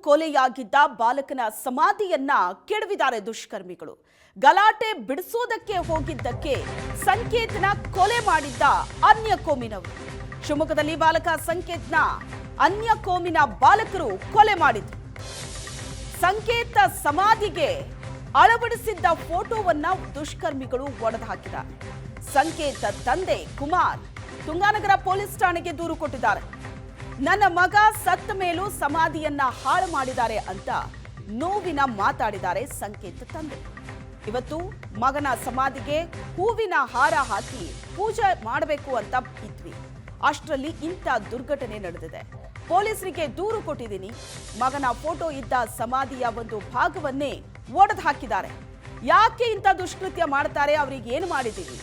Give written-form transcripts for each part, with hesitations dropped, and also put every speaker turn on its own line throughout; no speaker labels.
ಕೊಲೆಯಾಗಿದ್ದ ಬಾಲಕನ ಸಮಾಧಿಯನ್ನ ಕೆಡವಿದ್ದಾರೆ ದುಷ್ಕರ್ಮಿಗಳು. ಗಲಾಟೆ ಬಿಡಿಸೋದಕ್ಕೆ ಹೋಗಿದ್ದಕ್ಕೆ ಸಂಕೇತ್ನ ಕೊಲೆ ಮಾಡಿದ್ದ ಅನ್ಯ ಕೋಮಿನವರು. ಶಿವಮೊಗ್ಗದಲ್ಲಿ ಬಾಲಕ ಸಂಕೇತ್ನ ಅನ್ಯ ಕೋಮಿನ ಬಾಲಕರು ಕೊಲೆ ಮಾಡಿದ್ರು. ಸಂಕೇತ ಸಮಾಧಿಗೆ ಅಳವಡಿಸಿದ್ದ ಫೋಟೋವನ್ನ ದುಷ್ಕರ್ಮಿಗಳು ಒಡೆದು ಹಾಕಿದ್ದಾರೆ. ಸಂಕೇತ ತಂದೆ ಕುಮಾರ್ ತುಂಗಾನಗರ ಪೊಲೀಸ್ ಠಾಣೆಗೆ ದೂರು ಕೊಟ್ಟಿದ್ದಾರೆ. ನನ್ನ ಮಗ ಸತ್ತ ಮೇಲೂ ಸಮಾಧಿಯನ್ನ ಹಾಳು ಮಾಡಿದ್ದಾರೆ ಅಂತ ನೋವಿನ ಮಾತಾಡಿದ್ದಾರೆ ಸಂಕೇತ ತಂದೆ. ಇವತ್ತು ಮಗನ ಸಮಾಧಿಗೆ ಹೂವಿನ ಹಾರ ಹಾಕಿ ಪೂಜೆ ಮಾಡಬೇಕು ಅಂತ ಇದ್ವಿ, ಅಷ್ಟರಲ್ಲಿ ಇಂಥ ದುರ್ಘಟನೆ ನಡೆದಿದೆ. ಪೊಲೀಸರಿಗೆ ದೂರು ಕೊಟ್ಟಿದ್ದೀನಿ. ಮಗನ ಫೋಟೋ ಇದ್ದ ಸಮಾಧಿಯ ಒಂದು ಭಾಗವನ್ನೇ ಒಡೆದು ಹಾಕಿದ್ದಾರೆ. ಯಾಕೆ ಇಂಥ ದುಷ್ಕೃತ್ಯ ಮಾಡ್ತಾರೆ? ಅವರಿಗೆ ಏನು ಮಾಡಿದ್ದೀವಿ?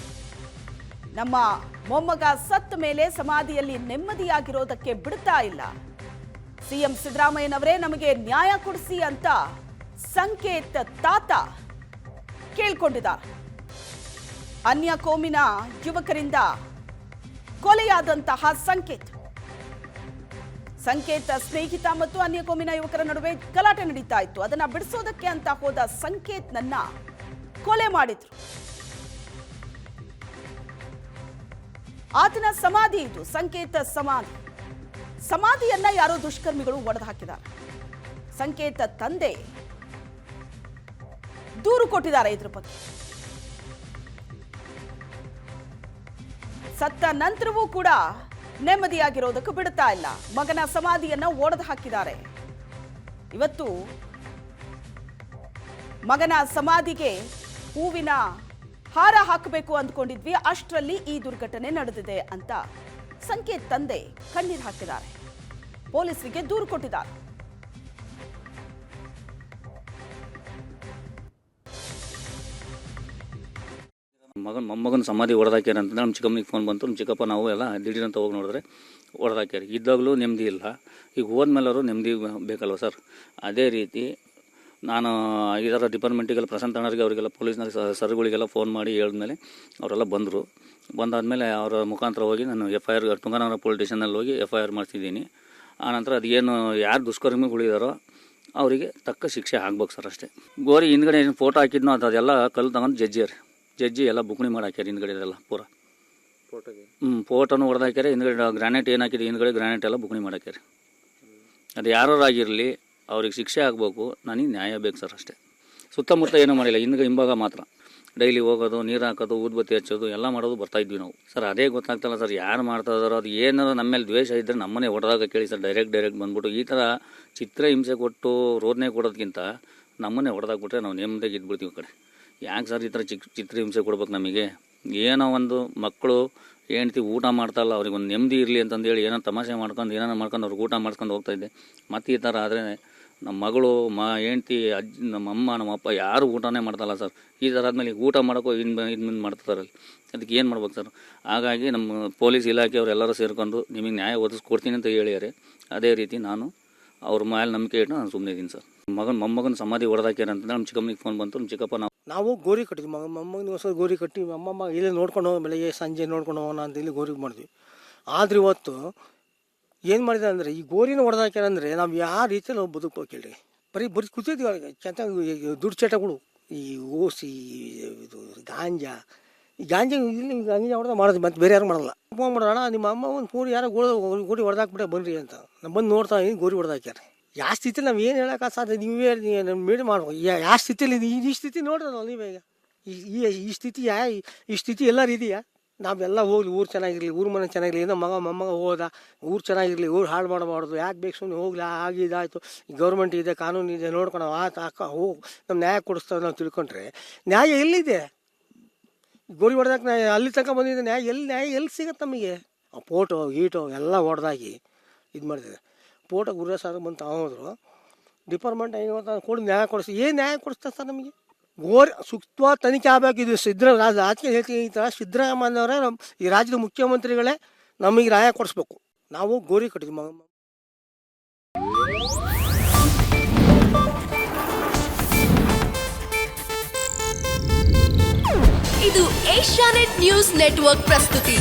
ನಮ್ಮ ಮೊಮ್ಮಗ ಸತ್ತ ಮೇಲೆ ಸಮಾಧಿಯಲ್ಲಿ ನೆಮ್ಮದಿಯಾಗಿರೋದಕ್ಕೆ ಬಿಡ್ತಾ ಇಲ್ಲ. ಸಿಎಂ ಸಿದ್ದರಾಮಯ್ಯನವರೇ ನಮಗೆ ನ್ಯಾಯ ಕೊಡಿಸಿ ಅಂತ ಸಂಕೇತ್ ತಾತ ಕೇಳ್ಕೊಂಡಿದ್ದಾರೆ. ಅನ್ಯ ಕೋಮಿನ ಯುವಕರಿಂದ ಕೊಲೆಯಾದಂತಹ ಸಂಕೇತ ಸ್ನೇಹಿತ ಮತ್ತು ಅನ್ಯ ಕೋಮಿನ ಯುವಕರ ನಡುವೆ ಗಲಾಟೆ ನಡೀತಾ ಇತ್ತು. ಅದನ್ನ ಬಿಡಿಸೋದಕ್ಕೆ ಅಂತ ಹೋದ ಸಂಕೇತ್ನನ್ನ ಕೊಲೆ ಮಾಡಿದ್ರು. ಆತನ ಸಮಾಧಿ ಇದು, ಸಂಕೇತ ಸಮಾಧಿಯನ್ನ ಯಾರೋ ದುಷ್ಕರ್ಮಿಗಳು ಒಡೆದು ಹಾಕಿದ್ದಾರೆ. ಸಂಕೇತ ತಂದೆ ದೂರು ಕೊಟ್ಟಿದ್ದಾರೆ ಇದ್ರ ಬಗ್ಗೆ. ಸತ್ತ ನಂತರವೂ ಕೂಡ ನೆಮ್ಮದಿಯಾಗಿರೋದಕ್ಕೆ ಬಿಡ್ತಾ ಇಲ್ಲ. ಮಗನ ಸಮಾಧಿಯನ್ನ ಒಡೆದು ಹಾಕಿದ್ದಾರೆ. ಇವತ್ತು ಮಗನ ಸಮಾಧಿಗೆ ಹೂವಿನ ಹಾರ ಹಾಕಬೇಕು ಅಂದ್ಕೊಂಡಿದ್ವಿ, ಅಷ್ಟರಲ್ಲಿ ಈ ದುರ್ಘಟನೆ ನಡೆದಿದೆ ಅಂತ ಸಂಕೇತ್ ತಂದೆ ಕಣ್ಣೀರು ಹಾಕಿದ್ದಾರೆ. ಪೊಲೀಸರಿಗೆ ದೂರು ಕೊಟ್ಟಿದ್ದಾರೆ.
ಮೊಮ್ಮಗನ ಸಮಾಧಿ ಹೊಡೆದಾಕ್ಯಾರ ಅಂತ ನಮ್ಮ ಚಿಕ್ಕಮ್ಮನಿಗೆ ಫೋನ್ ಬಂತು. ನಮ್ಮ ಚಿಕ್ಕಪ್ಪ ನಾವು ಎಲ್ಲ ದಿಢೀರಂತ ಹೋಗಿ ನೋಡಿದ್ರೆ ಹೊಡೆದಾಕ್ಯಾರ. ಇದ್ದಾಗಲೂ ನೆಮ್ಮದಿ ಇಲ್ಲ, ಈಗ ಹೋದ್ಮೇಲೆ ಅವರು ನೆಮ್ಮದಿ ಬೇಕಲ್ವ ಸರ್. ಅದೇ ರೀತಿ ನಾನು ಇದರ ಡಿಪಾರ್ಟ್ಮೆಂಟಿಗೆಲ್ಲ ಪ್ರಶಾಂತ್ ಅಣ್ಣರಿಗೆ ಅವರಿಗೆಲ್ಲ ಪೊಲೀಸ್ನವ್ರಿಗೆ ಸರ್ಗಳಿಗೆಲ್ಲ ಫೋನ್ ಮಾಡಿ ಹೇಳಿದ್ಮೇಲೆ ಅವರೆಲ್ಲ ಬಂದರು. ಬಂದಾದಮೇಲೆ ಅವರ ಮುಖಾಂತರ ಹೋಗಿ ನಾನು FIR ತುಂಗಾನಗರ ಪೊಲೀಸ್ ಸ್ಟೇಷನಲ್ಲಿ ಹೋಗಿ FIR ಮಾಡ್ತಿದ್ದೀನಿ. ಆನಂತರ ಅದೇನು ಯಾರು ದುಷ್ಕರ್ಮಿಗಳಿದಾರೋ ಅವರಿಗೆ ತಕ್ಕ ಶಿಕ್ಷೆ ಆಗ್ಬೇಕು ಸರ್, ಅಷ್ಟೇ. ಗೋರಿ ಹಿಂದ್ಗಡೆ ಏನು ಫೋಟೋ ಹಾಕಿದ್ನೋ ಅದೆಲ್ಲ ಕಲ್ಲು ತಗೊಂಡು ಜಡ್ಜಿ ಎಲ್ಲ ಬುಕ್ಣಿ ಮಾಡಿ ಹಾಕ್ಯಾರ ಹಿಂದ್ಗಡೆ ಇದೆಲ್ಲ ಪೂರ ಫೋಟೋನು ಹೊಡೆದಾಕ್ಯಾರ. ಹಿಂದ್ಗಡೆ ಗ್ರಾನೈಟ್ ಏನು ಹಾಕಿದೆ, ಹಿಂದ್ಗಡೆ ಗ್ರಾನೈಟ್ ಎಲ್ಲ ಬುಕ್ಣಿ ಮಾಡಿ ಹಾಕ್ಯಾರ. ಅದು ಯಾರಾಗಿರಲಿ ಅವ್ರಿಗೆ ಶಿಕ್ಷೆ ಆಗಬೇಕು, ನನಗೆ ನ್ಯಾಯ ಬೇಕು ಸರ್, ಅಷ್ಟೇ. ಸುತ್ತಮುತ್ತ ಏನೂ ಮಾಡಿಲ್ಲ, ಹಿಂಭಾಗ ಮಾತ್ರ ಡೈಲಿ ಹೋಗೋದು, ನೀರು ಹಾಕೋದು, ಊದ್ಬತ್ತಿ ಹಚ್ಚೋದು ಎಲ್ಲ ಮಾಡೋದು ಬರ್ತಾಯಿದ್ವಿ ನಾವು ಸರ್. ಅದೇ ಗೊತ್ತಾಗ್ತಲ್ಲ ಸರ್ ಯಾರು ಮಾಡ್ತಾ ಇದಾರೋ. ಅದು ಏನಾದ್ರು ನಮ್ಮ ಮೇಲೆ ದ್ವೇಷ ಇದ್ದರೆ ನಮ್ಮನೆ ಹೊಡೆದಾಗ ಕೇಳಿ ಸರ್, ಡೈರೆಕ್ಟ್ ಬಂದ್ಬಿಟ್ಟು ಈ ಥರ ಚಿತ್ರ ಹಿಂಸೆ ಕೊಟ್ಟು ರೋದನೆ ಕೊಡೋದಕ್ಕಿಂತ ನಮ್ಮನ್ನೇ ಹೊಡೆದಾಗ್ಬಿಟ್ರೆ ನಾವು ನೆಮ್ಮದಿಗೆ ಇದ್ಬಿಡ್ತೀವಿ ಕಡೆ. ಯಾಕೆ ಸರ್ ಈ ಥರ ಚಿತ್ರ ಹಿಂಸೆ ಕೊಡ್ಬೇಕು ನಮಗೆ? ಏನೋ ಒಂದು ಮಕ್ಕಳು ಹೆಂಡ್ತಿ ಊಟ ಮಾಡ್ತಾಯಿಲ್ಲ, ಅವ್ರಿಗೆ ಒಂದು ನೆಮ್ಮದಿ ಇರಲಿ ಅಂತಂದೇಳಿ ಏನೋ ತಮಾಷೆ ಮಾಡ್ಕೊಂಡು ಮಾಡ್ಕೊಂಡು ಅವ್ರಿಗೆ ಊಟ ಮಾಡ್ಕೊಂಡು ಹೋಗ್ತಾಯಿದ್ದೆ. ಮತ್ತು ಈ ಥರ ಆದರೆ ನಮ್ಮ ಮಗಳು ಹೆಂಡ್ತಿ ನಮ್ಮ ಅಮ್ಮ ನಮ್ಮ ಅಪ್ಪ ಯಾರು ಊಟನೇ ಮಾಡ್ತಾಯಿಲ್ಲ ಸರ್. ಈ ಥರ ಆದಮೇಲೆ ಊಟ ಮಾಡೋಕ್ಕೋ ಇನ್ನು ಮಾಡ್ತಾರಲ್ಲಿ, ಅದಕ್ಕೆ ಏನು ಮಾಡ್ಬೇಕು ಸರ್? ಹಾಗಾಗಿ ನಮ್ಮ ಪೊಲೀಸ್ ಇಲಾಖೆಯವರೆಲ್ಲರೂ ಸೇರಿಕೊಂಡು ನಿಮಗೆ ನ್ಯಾಯ ಒದಗಿಸ್ಕೊಡ್ತೀನಿ ಅಂತ ಹೇಳಿದ್ದಾರೆ. ಅದೇ ರೀತಿ ನಾನು ಅವ್ರ ಮೇಲೆ ನಂಬಿಕೆ ಇಟ್ಟು ನಾನು ಸುಮ್ಮನೆ ಇದ್ದೀನಿ ಸರ್. ಮೊಮ್ಮಗನ ಸಮಾಧಿ ಹೊಡೆದಾಕ್ಯಾರ ಅಂತ ನಮ್ಮ ಚಿಕ್ಕಮ್ಮನಿಗೆ ಫೋನ್ ಬಂತು. ನಮ್ಮ ಚಿಕ್ಕಪ್ಪ
ನಾವು ಗೋರಿ ಕಟ್ಟಿದ್ವಿ, ಮೊಮ್ಮಗನ ಹೊಸ ಗೋರಿ ಕಟ್ಟಿ ಅಮ್ಮಮ್ಮ ಇಲ್ಲೇ ನೋಡ್ಕೊಂಡು ಹೋಗಿ ಬೆಳಗ್ಗೆ ಸಂಜೆ ನೋಡ್ಕೊಂಡು ಹೋಗೋಣ ಅಂತ ಇಲ್ಲಿ ಗೋರಿಗೆ ಮಾಡಿದ್ವಿ. ಆದರೆ ಇವತ್ತು ಏನು ಮಾಡಿದೆ ಅಂದರೆ ಈ ಗೋರಿನ ಹೊಡೆದಾಕ್ಯಾರ ಅಂದರೆ ನಾವು ಯಾವ ರೀತಿಯಲ್ಲಿ ನಾವು ಬದುಕಬೇಕು ಹೇಳ್ರಿ. ಬರೀ ಕೂತಿದ್ವಿ ಅವ್ರಿಗೆ ಚೆನ್ನಾಗಿ ದುಡ್ಡು ಚಟಗಳು, ಈ ಓಸಿ, ಇದು ಗಾಂಜಾ. ಈ ಗಾಂಜಾ ಇಲ್ಲಿ ಗಾಂಜಾ ಹೊಡೆದ ಮಾಡೋದು, ಮತ್ತು ಬೇರೆ ಯಾರು ಮಾಡಲ್ಲ. ಫೋನ್ ಮಾಡೋಣ ನಿಮ್ಮ ಅಮ್ಮ ಒಂದು ಪೂರಿ ಯಾರೋ ಗೋರಿ ಹೊಡೆದಾಕ್ಬಿಟ್ಟೆ ಬನ್ನಿರಿ ಅಂತ. ನಾನು ಬಂದು ನೋಡ್ತಾ ಗೋರಿ ಹೊಡೆದಾಕ್ಯಾರ. ಯಾವ ಸ್ಥಿತಿಲಿ ನಾವು ಏನು ಹೇಳೋಕೆ ಸಾಧ್ಯ? ನೀವೇ ಮೀಡಿ ಮಾಡ್ಬೇಕು. ಯಾವ ಸ್ಥಿತಿಯಲ್ಲಿ ಈ ಸ್ಥಿತಿ ನೋಡ್ರಲ್ಲ ನೀವೇ. ಈಗ ಈ ಸ್ಥಿತಿ ಎಲ್ಲರೂ ಇದೆಯಾ? ನಾವೆಲ್ಲ ಹೋಗ್ಲಿ, ಊರು ಚೆನ್ನಾಗಿರಲಿ, ಊರು ಮನೆ ಚೆನ್ನಾಗಿರಲಿ, ಏನೋ ಮೊಮ್ಮಗ ಹೋದ, ಊರು ಚೆನ್ನಾಗಿರಲಿ, ಊರು ಹಾಳು ಮಾಡಬಾರ್ದು, ಯಾಕೆ ಬೇಕು ಸುಮ್ಮನೆ ಹೋಗ್ಲಿ, ಆಗಿದಾಯಿತು, ಗೌರ್ಮೆಂಟ್ ಇದೆ, ಕಾನೂನು ಇದೆ, ನೋಡ್ಕೊಂಡು ಹೋಗಿ ನಮ್ಮ ನ್ಯಾಯ ಕೊಡಿಸ್ತಾರೆ ನಾವು ತಿಳ್ಕೊಂಡ್ರೆ ನ್ಯಾಯ ಎಲ್ಲಿದೆ? ಗೋರಿ ಹೊಡೆದಾಕ ಅಲ್ಲಿ ತನಕ ಬಂದಿದೆ, ನ್ಯಾಯ ಎಲ್ಲಿ ಸಿಗತ್ತೆ ನಮಗೆ? ಆ ಫೋಟೋ ಗೀಟೋ ಎಲ್ಲ ಹೊಡೆದಾಗಿ ಇದು ಮಾಡಿದೆ. ಫೋಟೋ ಗುರು ಸರ್ ಬಂತು ಹೋದ್ರು ಡಿಪಾರ್ಟ್ಮೆಂಟ್ ಕೊಡಿ ನ್ಯಾಯ ಕೊಡಿಸಿ. ಏನು ನ್ಯಾಯ ಕೊಡಿಸ್ತಾರೆ ಸರ್ ನಮಗೆ? ಗೋರಿ ಸೂಕ್ತ ತನಿಖೆ ಆಗಬೇಕು. ಇದು ರಾಜಕೀಯ ಹೇಳ್ತೀನಿ, ಈ ಥರ ಸಿದ್ದರಾಮಯ್ಯನವರೇ ಈ ರಾಜ್ಯದ ಮುಖ್ಯಮಂತ್ರಿಗಳೇ ನಮಗೆ ನ್ಯಾಯ ಕೊಡಿಸ್ಬೇಕು. ನಾವು ಗೋರಿ ಕಟ್ಟಿದ್ವಿ.
ಇದು ಏಷ್ಯಾನೆಟ್ ನ್ಯೂಸ್ ನೆಟ್ವರ್ಕ್ ಪ್ರಸ್ತುತಿ.